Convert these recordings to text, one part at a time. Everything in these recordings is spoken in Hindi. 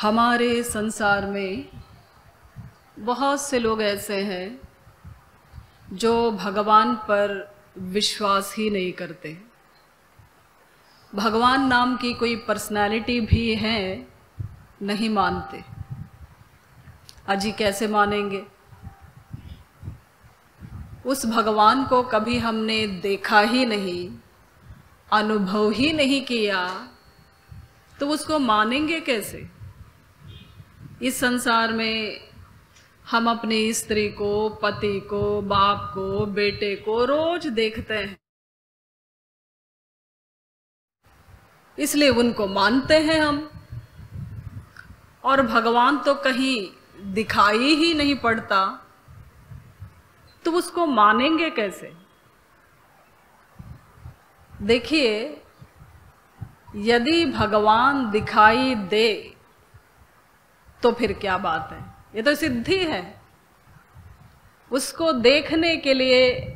हमारे संसार में बहुत से लोग ऐसे हैं जो भगवान पर विश्वास ही नहीं करते। भगवान नाम की कोई पर्सनालिटी भी है, नहीं मानते। अजी कैसे मानेंगे? उस भगवान को कभी हमने देखा ही नहीं, अनुभव ही नहीं किया, तो उसको मानेंगे कैसे? इस संसार में हम अपनी स्त्री को, पति को, बाप को, बेटे को रोज देखते हैं, इसलिए उनको मानते हैं हम। और भगवान तो कहीं दिखाई ही नहीं पड़ता, तो उसको मानेंगे कैसे? देखिए, यदि भगवान दिखाई दे तो फिर क्या बात है, ये तो सिद्धि है। उसको देखने के लिए,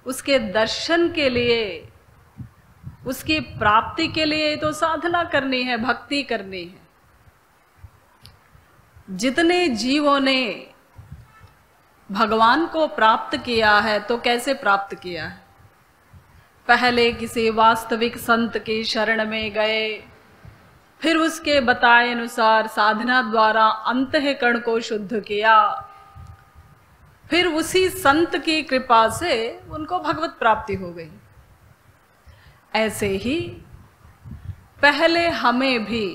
उसके दर्शन के लिए, उसकी प्राप्ति के लिए तो साधना करनी है, भक्ति करनी है। जितने जीवों ने भगवान को प्राप्त किया है तो कैसे प्राप्त किया है? पहले किसी वास्तविक संत की शरण में गए, फिर उसके बताए अनुसार साधना द्वारा अंतःकरण को शुद्ध किया, फिर उसी संत की कृपा से उनको भगवत प्राप्ति हो गई। ऐसे ही पहले हमें भी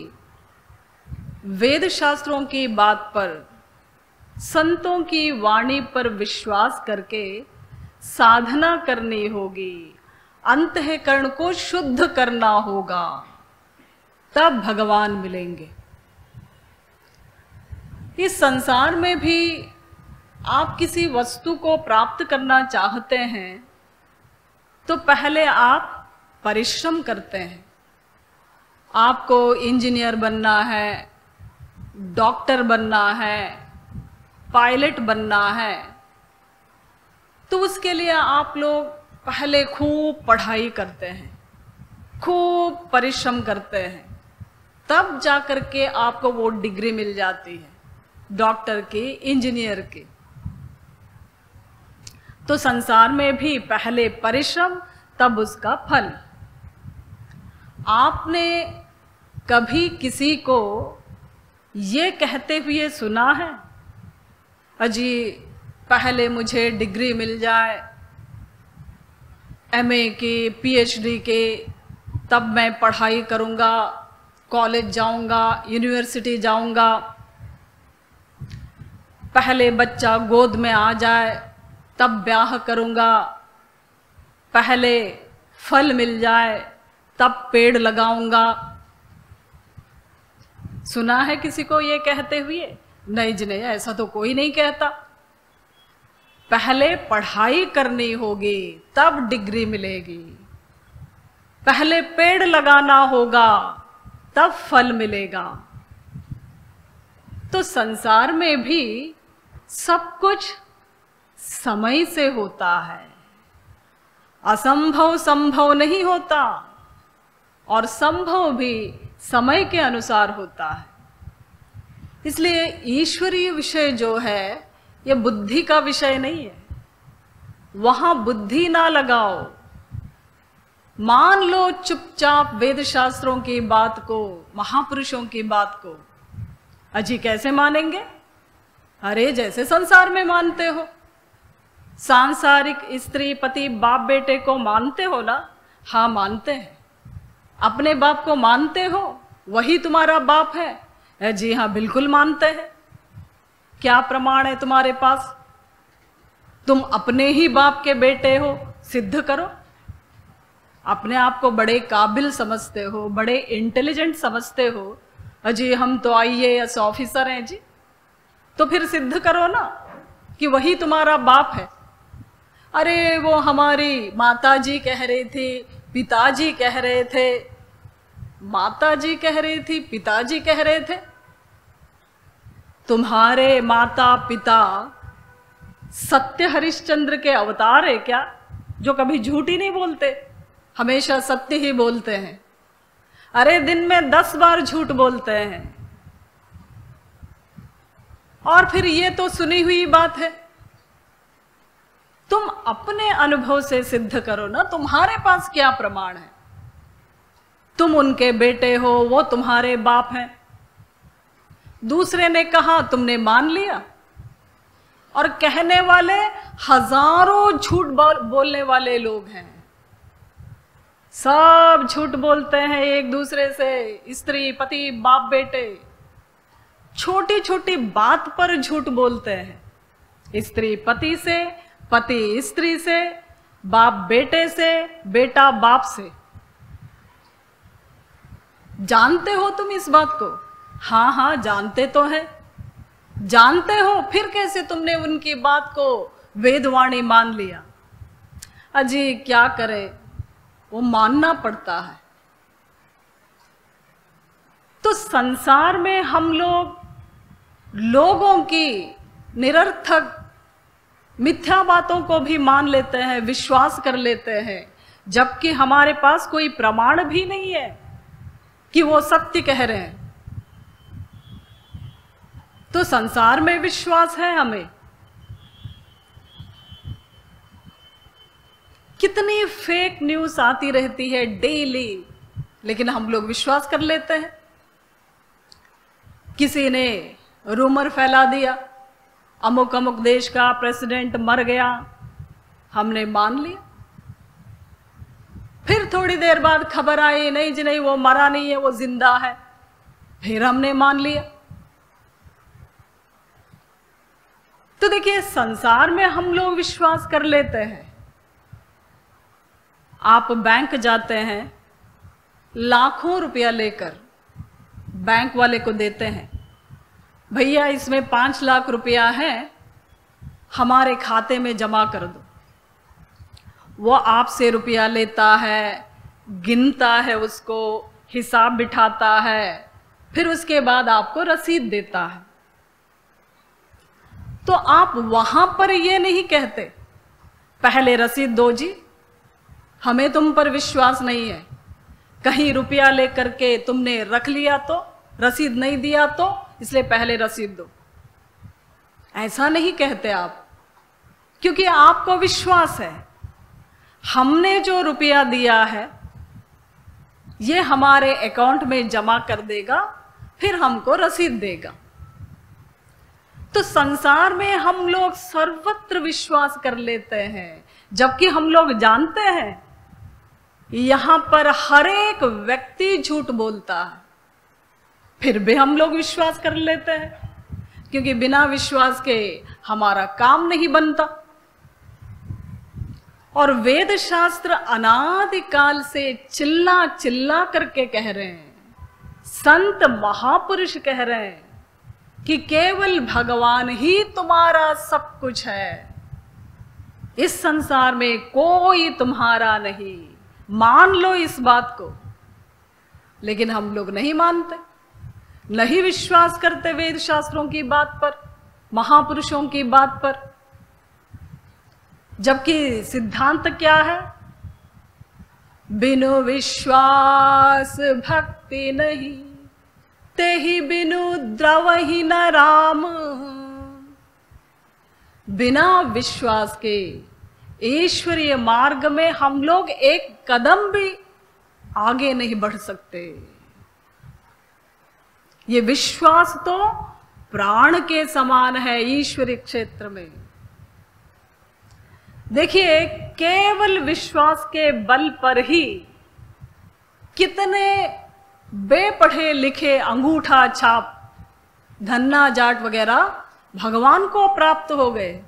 वेद शास्त्रों की बात पर, संतों की वाणी पर विश्वास करके साधना करनी होगी, अंतःकरण को शुद्ध करना होगा, तब भगवान मिलेंगे। इस संसार में भी आप किसी वस्तु को प्राप्त करना चाहते हैं तो पहले आप परिश्रम करते हैं। आपको इंजीनियर बनना है, डॉक्टर बनना है, पायलट बनना है, तो उसके लिए आप लोग पहले खूब पढ़ाई करते हैं, खूब परिश्रम करते हैं, तब जाकर के आपको वो डिग्री मिल जाती है, डॉक्टर की, इंजीनियर की। तो संसार में भी पहले परिश्रम, तब उसका फल। आपने कभी किसी को ये कहते हुए सुना है, अजी पहले मुझे डिग्री मिल जाए, एमए की, पीएचडी के, तब मैं पढ़ाई करूँगा, कॉलेज जाऊँगा, यूनिवर्सिटी जाऊँगा, पहले बच्चा गोद में आ जाए तब ब्याह करूँगा, पहले फल मिल जाए तब पेड़ लगाऊँगा? सुना है किसी को ये कहते हुए? नहीं जी नहीं, ऐसा तो कोई नहीं कहता। पहले पढ़ाई करनी होगी तब डिग्री मिलेगी, पहले पेड़ लगाना होगा तब फल मिलेगा। तो संसार में भी सब कुछ समय से होता है, असंभव संभव नहीं होता, और संभव भी समय के अनुसार होता है। इसलिए ईश्वरीय विषय जो है ये बुद्धि का विषय नहीं है, वहां बुद्धि ना लगाओ। मान लो चुपचाप वेद शास्त्रों की बात को, महापुरुषों की बात को। अजी कैसे मानेंगे? अरे जैसे संसार में मानते हो, सांसारिक स्त्री, पति, बाप, बेटे को मानते हो ना? हाँ मानते हैं। अपने बाप को मानते हो? वही तुम्हारा बाप है? जी हाँ बिल्कुल मानते हैं। क्या प्रमाण है तुम्हारे पास? तुम अपने ही बाप के बेटे हो, सिद्ध करो। अपने आप को बड़े काबिल समझते हो, बड़े इंटेलिजेंट समझते हो, अजी हम तो आईएएस ऑफिसर हैं जी, तो फिर सिद्ध करो ना कि वही तुम्हारा बाप है। अरे वो हमारी माताजी कह रही थी, पिताजी कह रहे थे, माताजी कह रही थी, पिताजी कह रहे थे। तुम्हारे माता पिता सत्य हरिश्चंद्र के अवतार है क्या, जो कभी झूठ ही नहीं बोलते, हमेशा सत्य ही बोलते हैं? अरे दिन में 10 बार झूठ बोलते हैं, और फिर ये तो सुनी हुई बात है, तुम अपने अनुभव से सिद्ध करो ना, तुम्हारे पास क्या प्रमाण है? तुम उनके बेटे हो, वो तुम्हारे बाप हैं, दूसरे ने कहा तुमने मान लिया। और कहने वाले हजारों झूठ बोलने वाले लोग हैं, सब झूठ बोलते हैं एक दूसरे से, स्त्री पति बाप बेटे, छोटी छोटी बात पर झूठ बोलते हैं, स्त्री पति से, पति स्त्री से, बाप बेटे से, बेटा बाप से। जानते हो तुम इस बात को? हाँ हाँ जानते तो हैं। जानते हो, फिर कैसे तुमने उनकी बात को वेदवाणी मान लिया? अजी क्या करे, वो मानना पड़ता है। तो संसार में हम लोगों की निरर्थक मिथ्या बातों को भी मान लेते हैं, विश्वास कर लेते हैं, जबकि हमारे पास कोई प्रमाण भी नहीं है कि वो सत्य कह रहे हैं। तो संसार में विश्वास है हमें। कितनी फेक न्यूज़ आती रहती है डेली, लेकिन हम लोग विश्वास कर लेते हैं। किसी ने रूमर फैला दिया, अमुक अमुक देश का प्रेसिडेंट मर गया, हमने मान लिया। फिर थोड़ी देर बाद खबर आई, नहीं जी नहीं, वो मरा नहीं है, वो जिंदा है, फिर हमने मान लिया। तो देखिए, संसार में हम लोग विश्वास कर लेते हैं। आप बैंक जाते हैं, लाखों रुपया लेकर बैंक वाले को देते हैं, भैया इसमें 5 लाख रुपया है, हमारे खाते में जमा कर दो। वो आपसे रुपया लेता है, गिनता है, उसको हिसाब बिठाता है, फिर उसके बाद आपको रसीद देता है। तो आप वहां पर ये नहीं कहते पहले रसीद दो जी, हमें तुम पर विश्वास नहीं है, कहीं रुपया लेकर के तुमने रख लिया तो, रसीद नहीं दिया तो, इसलिए पहले रसीद दो। ऐसा नहीं कहते आप, क्योंकि आपको विश्वास है हमने जो रुपया दिया है ये हमारे अकाउंट में जमा कर देगा, फिर हमको रसीद देगा। तो संसार में हम लोग सर्वत्र विश्वास कर लेते हैं, जबकि हम लोग जानते हैं यहां पर हर एक व्यक्ति झूठ बोलता है, फिर भी हम लोग विश्वास कर लेते हैं, क्योंकि बिना विश्वास के हमारा काम नहीं बनता। और वेद शास्त्र अनादिकाल से चिल्ला चिल्ला करके कह रहे हैं, संत महापुरुष कह रहे हैं कि केवल भगवान ही तुम्हारा सब कुछ है, इस संसार में कोई तुम्हारा नहीं, मान लो इस बात को। लेकिन हम लोग नहीं मानते, नहीं विश्वास करते वेद शास्त्रों की बात पर, महापुरुषों की बात पर। जबकि सिद्धांत क्या है? बिनु विश्वास भक्ति नहीं, तेहि बिनु द्रवहि न राम। बिना विश्वास के ईश्वरीय मार्ग में हम लोग एक कदम भी आगे नहीं बढ़ सकते। ये विश्वास तो प्राण के समान है ईश्वरीय क्षेत्र में। देखिए, केवल विश्वास के बल पर ही कितने बेपढ़े लिखे अंगूठा छाप, धन्ना जाट वगैरह भगवान को प्राप्त हो गए।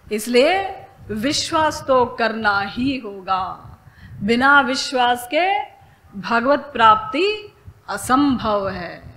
इसलिए विश्वास तो करना ही होगा, बिना विश्वास के भगवत प्राप्ति असंभव है।